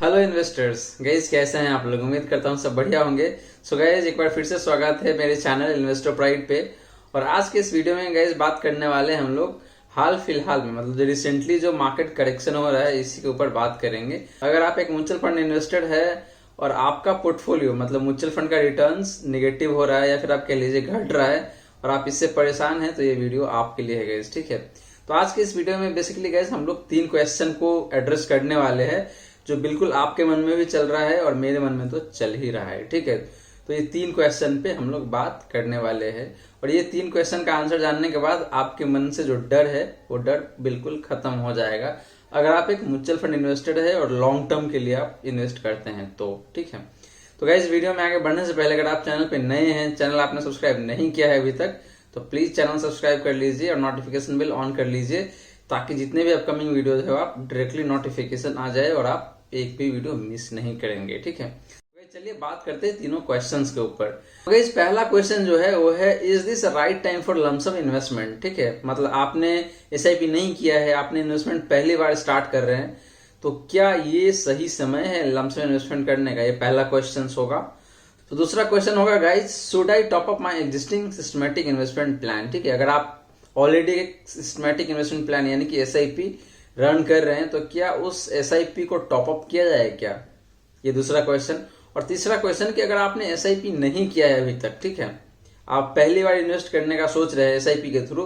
Hello investors guys, कैसे हैं आप लोग। उम्मीद करता हूँ सब बढ़िया होंगे। सो गाइज, एक बार फिर से स्वागत है मेरे चैनल इन्वेस्टर प्राइड पे। और आज के इस वीडियो में गाइज बात करने वाले हम लोग हाल फिलहाल में, मतलब जो रिसेंटली जो मार्केट करेक्शन हो रहा है इसी के ऊपर बात करेंगे। अगर आप एक म्यूचुअल फंड इन्वेस्टर है और आपका पोर्टफोलियो मतलब म्यूचुअल फंड का रिटर्न्स निगेटिव हो रहा है या फिर आप कह लीजिए घट रहा है और आप इससे परेशान हैं, तो ये वीडियो आपके लिए है गाइज। ठीक है, तो आज के इस वीडियो में बेसिकली गाइज हम लोग 3 क्वेश्चन को एड्रेस करने वाले हैं जो बिल्कुल आपके मन में भी चल रहा है और मेरे मन में तो चल ही रहा है। ठीक है, तो ये 3 क्वेश्चन पे हम लोग बात करने वाले हैं और ये 3 क्वेश्चन का आंसर जानने के बाद आपके मन से जो डर है वो डर बिल्कुल खत्म हो जाएगा, अगर आप एक म्यूचुअल फंड इन्वेस्टर है और लॉन्ग टर्म के लिए आप इन्वेस्ट करते हैं तो। ठीक है, तो गाइस वीडियो में आगे बढ़ने से पहले अगर आप चैनल पे नए हैं, चैनल आपने सब्सक्राइब नहीं किया है अभी तक, तो प्लीज चैनल सब्सक्राइब कर लीजिए और नोटिफिकेशन बिल ऑन कर लीजिए ताकि जितने भी अपकमिंग वीडियोज है आप डायरेक्टली नोटिफिकेशन आ जाए और आप एक भी वीडियो मिस नहीं करेंगे। ठीक है, चलिए बात करते हैं तीनों क्वेश्चंस के ऊपर। गाइस पहला क्वेश्चन जो है वो है, is this right time for lump sum investment. ठीक है, मतलब आपने एसआईपी नहीं किया है, आपने इन्वेस्टमेंट पहली बार स्टार्ट कर रहे हैं, तो क्या ये सही समय है लमसम इन्वेस्टमेंट करने का? ये पहला क्वेश्चन होगा। तो दूसरा क्वेश्चन होगा, guys should I top up my existing systematic investment plan. ठीक है, अगर आप ऑलरेडी एक सिस्टमेटिक इन्वेस्टमेंट प्लान यानी कि एसआईपी रन कर रहे हैं तो क्या उस एसआईपी को टॉप अप किया जाए क्या? ये दूसरा क्वेश्चन। और तीसरा क्वेश्चन कि अगर आपने एसआईपी नहीं किया है अभी तक, ठीक है, आप पहली बार इन्वेस्ट करने का सोच रहे हैं एसआईपी के थ्रू,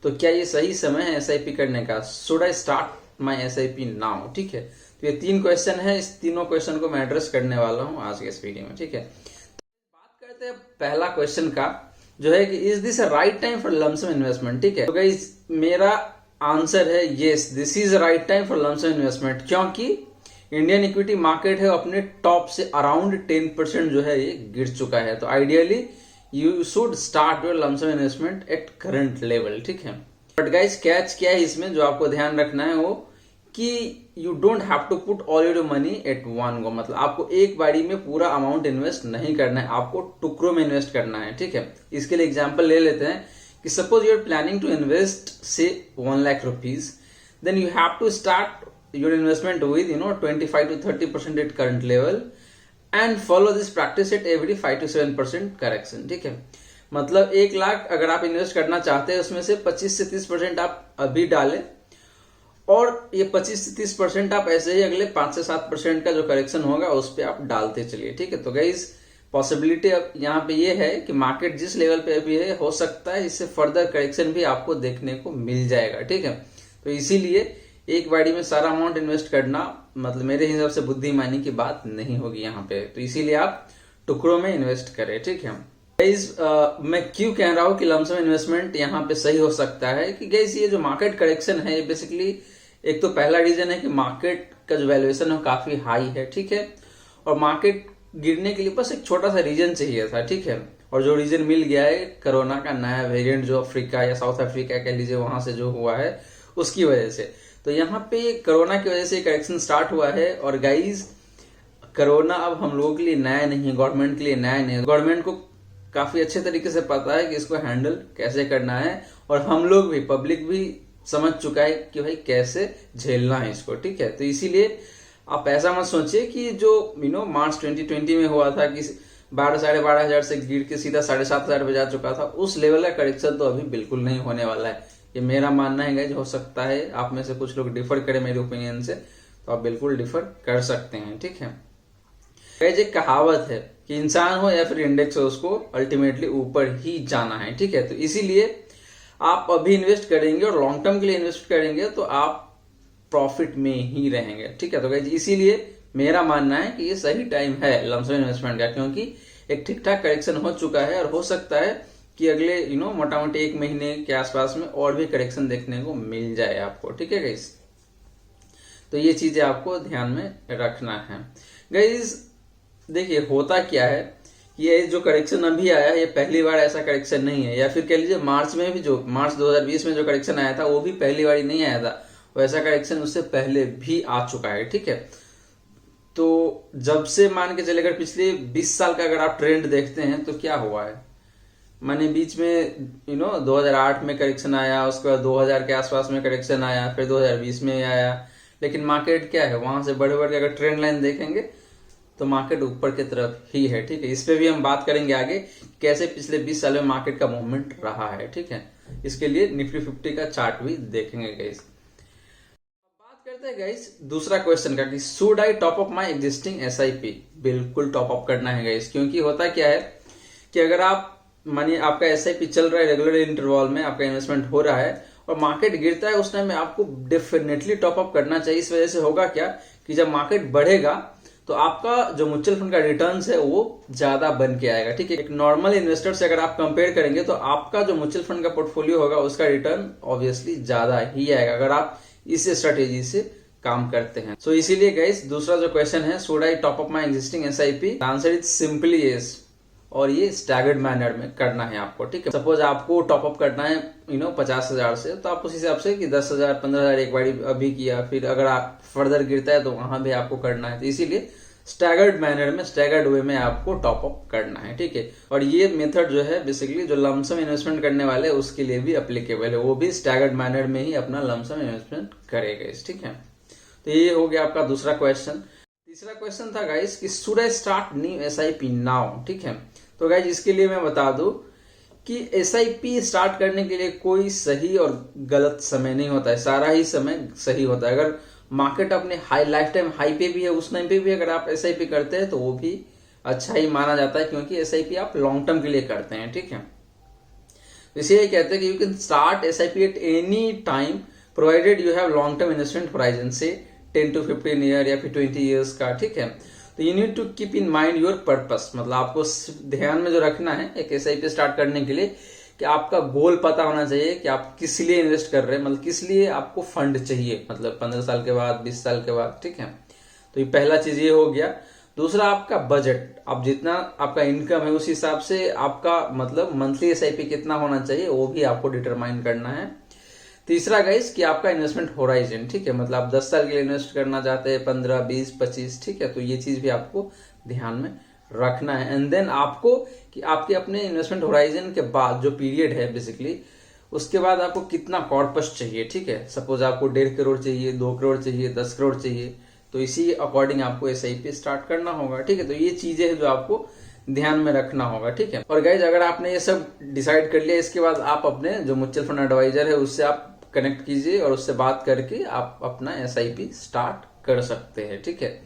तो क्या ये सही समय है एसआईपी करने का? Should I start my SIP now? ठीक है, तो ये 3 क्वेश्चन है, इस तीनों क्वेश्चन को मैं एड्रेस करने वाला हूं आज के इस वीडियो में। ठीक है, बात करते हैं पहला क्वेश्चन का जो है कि is this a right time for lump sum investment. ठीक है, तो गाइस मेरा आंसर है yes, this is right time for lump sum investment, क्योंकि इंडियन इक्विटी मार्केट है अपने टॉप से अराउंड 10% जो है ये गिर चुका है। तो ideally you should start your lump sum investment at current level. ठीक है, बट गाइस कैच क्या है इसमें जो आपको ध्यान रखना है वो कि you don't have to put all your money at one go, मतलब आपको एक बारी में पूरा अमाउंट इन्वेस्ट नहीं करना है, आपको टुकड़ों में इन्वेस्ट करना है। ठीक है, इसके लिए एग्जांपल ले लेते हैं कि suppose you are planning to invest say 1 lakh rupees, then you have to start your investment with 25 to 30% at current level and follow this practice at every 5 to 7% correction। ठीक है, मतलब 1 लाख अगर आप इन्वेस्ट करना चाहते हैं उसमें से 25 से 30% आप अभी डालें और ये 25 से 30% आप ऐसे ही अगले 5 से 7% का जो करेक्शन होगा उस पर आप डालते चलिए। ठीक है, तो गाइस पॉसिबिलिटी अब यहाँ पे ये है कि मार्केट जिस लेवल पे अभी है हो सकता है इससे फर्दर करेक्शन भी आपको देखने को मिल जाएगा। ठीक है, तो इसीलिए एक बारी में सारा अमाउंट इन्वेस्ट करना मतलब मेरे हिसाब से बुद्धिमानी की बात नहीं होगी यहाँ पे, तो इसीलिए आप टुकड़ों में इन्वेस्ट करें। ठीक है गाइस, मैं क्यों कह रहा हूँ कि लमसम इन्वेस्टमेंट यहाँ पे सही हो सकता है कि गाइस ये जो मार्केट करेक्शन है ये बेसिकली एक तो पहला रीजन है कि मार्केट का जो वैल्यूएशन है काफी हाई है। ठीक है, और मार्केट गिरने के लिए बस एक छोटा सा रीजन चाहिए था। ठीक है, और जो रीजन मिल गया है कोरोना का नया वेरिएंट जो अफ्रीका या साउथ अफ्रीका कह लीजिए वहां से जो हुआ है उसकी वजह से, तो यहाँ पे कोरोना की वजह से करेक्शन स्टार्ट हुआ है। और गाइज कोरोना अब हम लोगों के लिए नया नहीं है, गवर्नमेंट के लिए नया नहीं है, गवर्नमेंट को काफी अच्छे तरीके से पता है कि इसको हैंडल कैसे करना है और हम लोग भी, पब्लिक भी समझ चुका है कि भाई कैसे झेलना है इसको। ठीक है, तो इसीलिए आप ऐसा मत सोचिए कि जो मार्च 2020 में हुआ था कि 12-12,500 से गिर के सीधा 7,500 पे जा चुका था, उस लेवल का करेक्शन तो अभी बिल्कुल नहीं होने वाला है। ये मेरा मानना है गाइज, हो सकता है आप में से कुछ लोग डिफर करें मेरे ओपिनियन से, तो आप बिल्कुल डिफर कर सकते हैं। ठीक है गाइज, एक कहावत है कि इंसान हो या फिर इंडेक्स हो उसको अल्टीमेटली ऊपर ही जाना है। ठीक है, तो इसीलिए आप अभी इन्वेस्ट करेंगे और लॉन्ग टर्म के लिए इन्वेस्ट करेंगे तो आप प्रॉफिट में ही रहेंगे। ठीक है, तो गाइज इसीलिए मेरा मानना है कि ये सही टाइम है लमसम इन्वेस्टमेंट का, क्योंकि एक ठीक ठाक करेक्शन हो चुका है और हो सकता है कि अगले मोटा मोटी 1 महीने के आसपास में और भी करेक्शन देखने को मिल जाए आपको। ठीक है गाइस, तो ये चीजें आपको ध्यान में रखना है। गाइस देखिए होता क्या है, ये जो करेक्शन अभी आया है ये पहली बार ऐसा करेक्शन नहीं है, या फिर कह लीजिए मार्च 2020 में जो करेक्शन आया था वो भी पहली बार नहीं आया था, वैसा करेक्शन उससे पहले भी आ चुका है। ठीक है, तो जब से मान के चले अगर पिछले 20 साल का अगर आप ट्रेंड देखते हैं तो क्या हुआ है, माने बीच में 2008 में करेक्शन आया, उसके बाद 2000 के आसपास में करेक्शन आया, फिर 2020 में आया, लेकिन मार्केट क्या है, वहां से बढ़ बढ़ के अगर ट्रेंड लाइन देखेंगे तो मार्केट ऊपर की तरफ ही है। ठीक है, इस पे भी हम बात करेंगे आगे कैसे पिछले 20 साल में मार्केट का मूवमेंट रहा है। ठीक है, इसके लिए निफ्टी 50 का चार्ट भी देखेंगे गाइस। बात करते हैं गाइस दूसरा क्वेश्चन का कि should I top up my existing SIP. बिल्कुल टॉप अप करना है गाइस, क्योंकि होता क्या है कि अगर आप मानिए आपका एसआईपी चल रहा है, रेगुलर इंटरवल में आपका इन्वेस्टमेंट हो रहा है और मार्केट गिरता है, उस टाइम में आपको डेफिनेटली टॉप अप करना चाहिए। इस वजह से होगा क्या कि जब मार्केट बढ़ेगा तो आपका जो म्यूचुअल फंड का रिटर्न्स है वो ज्यादा बन के आएगा। ठीक है, एक नॉर्मल इन्वेस्टर से अगर आप कंपेयर करेंगे तो आपका जो म्यूचुअल फंड का पोर्टफोलियो होगा उसका रिटर्न ऑब्वियसली ज्यादा ही आएगा अगर आप इस स्ट्रेटेजी से काम करते हैं। सो इसीलिए गाइस दूसरा जो क्वेश्चन है, should I top up my existing SIP, answer is simply yes, और ये स्टैगर्ड मैनर में करना है आपको। ठीक है, सपोज आपको टॉप अप करना है 50,000 से, तो आप उस हिसाब से कि 10,000 15,000 एक बार अभी किया, फिर अगर आप फर्दर गिरता है तो वहां भी आपको करना है। तो इसीलिए स्टैगर्ड मैनर में, स्टैगर्ड वे में आपको टॉप अप करना है। ठीक है, और ये मेथड जो है बेसिकली जो लमसम इन्वेस्टमेंट करने वाले उसके लिए भी अप्लीकेबल है, वो भी स्टैगर्ड मैनर में ही अपना लमसम इन्वेस्टमेंट करेगा। ठीक है, तो ये हो गया आपका दूसरा क्वेश्चन। तीसरा क्वेश्चन था गाइस कि should I start new SIP now. ठीक है, तो गाइस इसके लिए मैं बता दूं कि एसआईपी स्टार्ट करने के लिए कोई सही और गलत समय नहीं होता है, सारा ही समय सही होता है। अगर मार्केट अपने हाई लाइफ टाइम हाई पे भी है, उस टाइम पे भी अगर आप एसआईपी करते हैं तो वो भी अच्छा ही माना जाता है, क्योंकि एसआईपी आप लॉन्ग टर्म के लिए करते हैं। ठीक है, इसलिए कहते हैं कि you can start SIP at any time provided you have long term investment horizon से 10 to 15 ईयर या फिर 20 ईयर्स का। ठीक है, तो you need to keep in mind your purpose, मतलब आपको ध्यान में जो रखना है एक एसआईपी स्टार्ट करने के लिए कि आपका गोल पता होना चाहिए कि आप किस लिए इन्वेस्ट कर रहे हैं, मतलब किस लिए आपको फंड चाहिए, मतलब 15 साल के बाद, 20 साल के बाद। ठीक है, तो ये पहला चीज ये हो गया। दूसरा आपका बजट, आप जितना आपका इनकम है उस हिसाब से आपका मतलब मंथली एसआईपी कितना होना चाहिए वो भी आपको डिटरमाइन करना है। तीसरा गाइस कि आपका इन्वेस्टमेंट होराइजन, ठीक है, मतलब आप 10 साल के लिए इन्वेस्ट करना चाहते हैं, 15, 20, 25, ठीक है, तो ये चीज भी आपको ध्यान में रखना है। एंड देन आपको कि आपके अपने इन्वेस्टमेंट होराइजन के बाद जो पीरियड है बेसिकली, उसके बाद आपको कितना कॉर्पस चाहिए। ठीक है, सपोज आपको 1.5 करोड़ चाहिए, 2 करोड़ चाहिए, 10 करोड़ चाहिए, तो इसी अकॉर्डिंग आपको एसआईपी स्टार्ट करना होगा। ठीक है, तो ये चीजें हैं जो आपको ध्यान में रखना होगा। ठीक है, और गाइज अगर आपने ये सब डिसाइड कर लिया, इसके बाद आप अपने जो म्यूचुअल फंड एडवाइजर है उससे आप कनेक्ट कीजिए और उससे बात करके आप अपना एसआईपी स्टार्ट कर सकते हैं। ठीक है,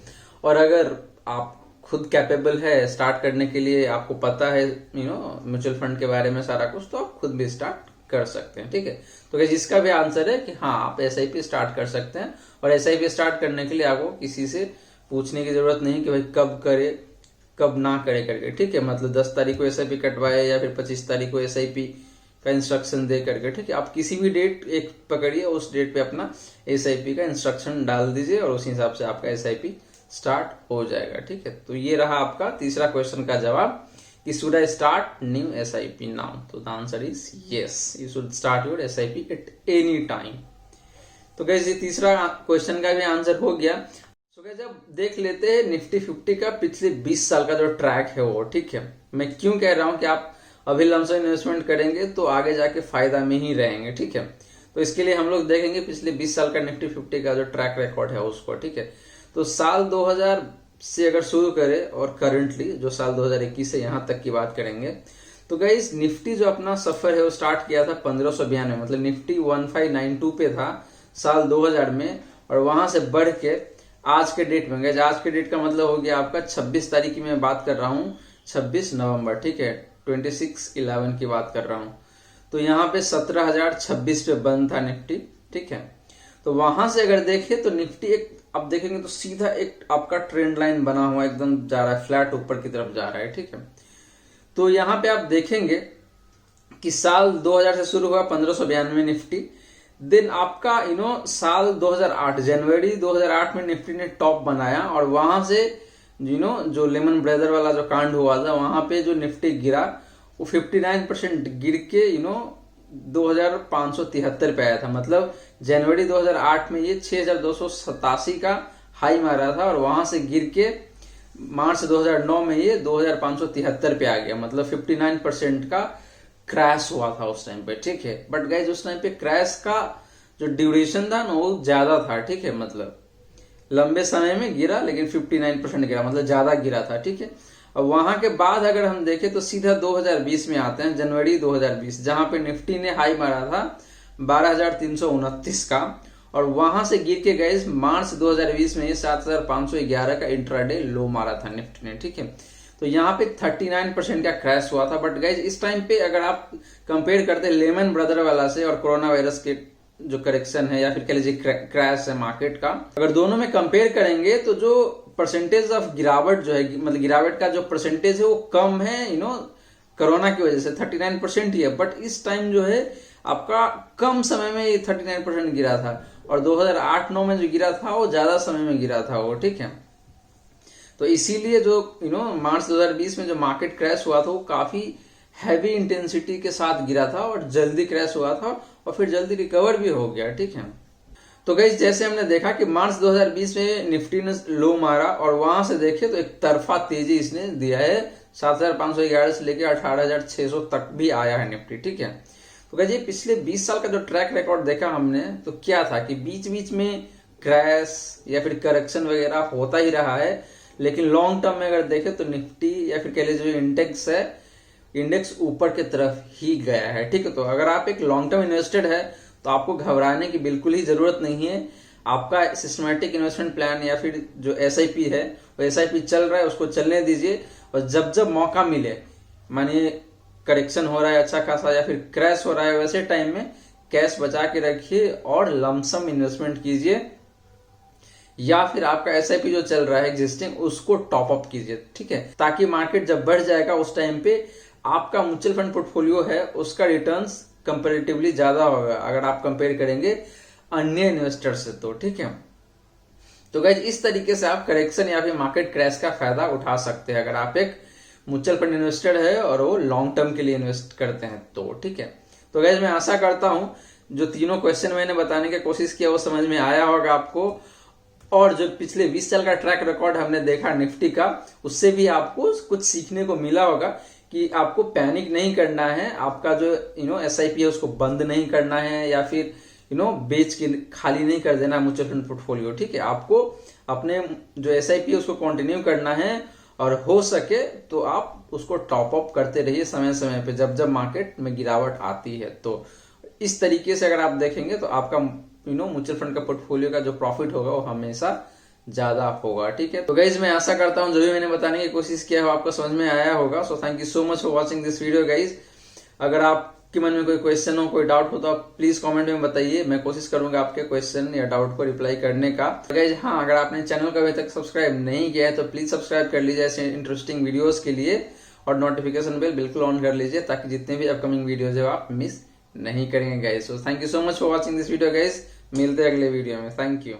और अगर आप खुद कैपेबल है स्टार्ट करने के लिए, आपको पता है म्यूचुअल फंड के बारे में सारा कुछ, तो आप खुद भी स्टार्ट कर सकते हैं। ठीक है, तो इसका भी आंसर है कि हाँ, आप एसआईपी स्टार्ट कर सकते हैं। और एसआईपी स्टार्ट करने के लिए आपको किसी से पूछने की जरूरत नहीं कि भाई कब करे कब ना करे करके। ठीक है, मतलब 10 तारीख को एसआईपी कटवाए या फिर 25 तारीख को एसआईपी का इंस्ट्रक्शन दे करके। ठीक है, आप किसी भी डेट एक पकड़िए, उस डेट पे अपना एसआईपी का इंस्ट्रक्शन डाल दीजिए और उस हिसाब से आपका एसआईपी स्टार्ट हो जाएगा। ठीक है, तो ये रहा आपका तीसरा क्वेश्चन का जवाब कि should I start new SIP now. तो the answer is yes, you should start your SIP at any time. तो गाइस ये तीसरा क्वेश्चन का भी आंसर हो गया। तो गाइस अब देख लेते हैं निफ्टी 50 का पिछले 20 साल का जो ट्रैक है वो। ठीक है, मैं क्यों कह रहा हूं कि आप अभी लमसम इन्वेस्टमेंट करेंगे तो आगे जाके फायदा में ही रहेंगे। ठीक है, तो इसके लिए हम लोग देखेंगे पिछले 20 साल का निफ्टी 50 का जो ट्रैक रिकॉर्ड है उसको। ठीक है, तो साल 2000 से अगर शुरू करें और करंटली जो साल 2021 से यहां तक की बात करेंगे, तो गाइस निफ्टी जो अपना सफर है वो स्टार्ट किया था 1592, मतलब निफ्टी 1592 पे था साल 2000 में, और वहां से बढ़ के आज के डेट में, गाइस आज के डेट का मतलब हो गया आपका 26 तारीख की मैं बात कर रहा हूँ, 26 नवंबर। ठीक है, 26/11 की बात कर रहा हूं, तो यहाँ पे 17,026 पे बंद था निफ्टी। ठीक है, तो वहां से अगर देखें तो निफ्टी एक, अब देखेंगे तो सीधा एक आपका ट्रेंड लाइन बना हुआ एकदम जा रहा है, फ्लैट ऊपर की तरफ जा रहा है। ठीक है, तो यहाँ पे आप देखेंगे कि साल 2000 से शुरू हुआ 1592 निफ्टी, देन आपका साल 2008 जनवरी 2008 में निफ्टी ने टॉप बनाया, और वहां से जो लेमन ब्रदर वाला जो कांड हुआ था वहां पे जो निफ्टी गिरा वो 59% गिर के 2573 पे आया था। मतलब जनवरी 2008 में ये 6287 का हाई मारा था, और वहां से गिर के मार्च 2009 में ये 2573 पे आ गया, मतलब 59% का क्रैश हुआ था उस टाइम पे। ठीक है, बट गाइज उस टाइम पे क्रैश का जो ड्यूरेशन था ना वो ज्यादा था। ठीक है, मतलब लंबे समय में गिरा, लेकिन 59% गिरा, मतलब ज्यादा गिरा था। ठीक है, अब वहां के बाद अगर हम देखें तो सीधा 2020 में आते हैं, जनवरी 2020, जहां पे निफ्टी ने हाई मारा था 12,329 का, और वहां से गिर के गए मार्च 2020 में 7,511 का इंट्राडे लो मारा था निफ्टी ने। ठीक है, तो यहाँ पे 39% का क्रैश हुआ था। बट गाइज इस टाइम पे अगर आप कंपेयर करते लेमन ब्रदर वाला से और कोरोना वायरस के जो करेक्शन है या फिर कह लीजिए क्रैश है मार्केट का, अगर दोनों में कंपेयर करेंगे तो जो परसेंटेज ऑफ गिरावट जो है, मतलब गिरावट का जो परसेंटेज है वो कम है कोरोना की वजह से 39% ही है। बट इस टाइम जो है आपका कम समय में ये 39% गिरा था, और 2008-9 में जो गिरा था वो ज्यादा समय में गिरा था वो। ठीक है, तो इसीलिए जो मार्च 2020 में जो मार्केट क्रैश हुआ था वो काफी हैवी इंटेंसिटी के साथ गिरा था और जल्दी क्रैश हुआ था और फिर जल्दी रिकवर भी हो गया। ठीक है, तो गाइस जैसे हमने देखा कि मार्च 2020 में निफ्टी ने लो मारा और वहां से देखे तो एक तरफा तेजी इसने दिया है, 7,511 से लेकर 18,600 तक भी आया है निफ्टी। ठीक है, तो गाइस ये पिछले 20 साल का जो ट्रैक रिकॉर्ड देखा हमने तो क्या था कि बीच बीच में क्रैश या फिर करेक्शन वगैरह होता ही रहा है, लेकिन लॉन्ग टर्म में अगर देखें तो निफ्टी या फिर कह लीजिए जो इंडेक्स है, इंडेक्स ऊपर की तरफ ही गया है। ठीक है, तो अगर आप एक लॉन्ग टर्म इन्वेस्टेड है तो आपको घबराने की बिल्कुल ही जरूरत नहीं है। आपका सिस्टमैटिक इन्वेस्टमेंट प्लान या फिर जो SIP है वो SIP चल रहा है, उसको चलने दीजिए, और जब जब मौका मिले, मानिए करेक्शन हो रहा है अच्छा खासा या फिर क्रैश हो रहा है, वैसे टाइम में कैश बचा के रखिए और लमसम इन्वेस्टमेंट कीजिए, या फिर आपका SIP जो चल रहा है एग्जिस्टिंग उसको टॉप अप कीजिए। ठीक है, ताकि मार्केट जब बढ़ जाएगा उस टाइम पे आपका म्यूचुअल फंड पोर्टफोलियो है उसका रिटर्न्स कंपैरेटिवली ज्यादा होगा अगर आप कंपेयर करेंगे अन्य इन्वेस्टर से तो। ठीक है, तो गाइज इस तरीके से आप करेक्शन या फिर मार्केट क्रैश का फायदा उठा सकते हैं अगर आप एक म्यूचुअल फंड इन्वेस्टर है और वो लॉन्ग टर्म के लिए इन्वेस्ट करते हैं तो। ठीक है, तो गाइज मैं आशा करता हूं जो तीनों क्वेश्चन मैंने बताने की कोशिश किया वो समझ में आया होगा आपको, और जो पिछले 20 साल का ट्रैक रिकॉर्ड हमने देखा निफ्टी का, उससे भी आपको कुछ सीखने को मिला होगा कि आपको पैनिक नहीं करना है, आपका जो SIP है उसको बंद नहीं करना है या फिर बेच के खाली नहीं कर देना म्यूचुअल फंड पोर्टफोलियो। ठीक है, आपको अपने जो SIP है उसको कंटिन्यू करना है, और हो सके तो आप उसको टॉप अप करते रहिए समय समय पे जब जब मार्केट में गिरावट आती है। तो इस तरीके से अगर आप देखेंगे तो आपका म्यूचुअल फंड का पोर्टफोलियो का जो प्रॉफिट होगा वो हमेशा ज्यादा होगा। ठीक है, तो गाइज मैं आशा करता हूं जो भी मैंने बताने की कोशिश किया है आपको समझ में आया होगा। So thank you so much for watching this video guys. अगर आपके मन में कोई क्वेश्चन हो, कोई डाउट हो तो आप प्लीज कमेंट में बताइए, मैं कोशिश करूंगा आपके क्वेश्चन या डाउट को रिप्लाई करने का। गाइज हाँ, अगर आपने चैनल को अभी तक सब्सक्राइब नहीं किया है तो प्लीज सब्सक्राइब कर लीजिए ऐसे इंटरेस्टिंग वीडियोज के लिए, और नोटिफिकेशन बेल बिल्कुल ऑन कर लीजिए ताकि जितने भी अपकमिंग वीडियोज है आप मिस नहीं करेंगे guys. So thank you so much for watching this video guys, मिलते हैं अगले वीडियो में। Thank you.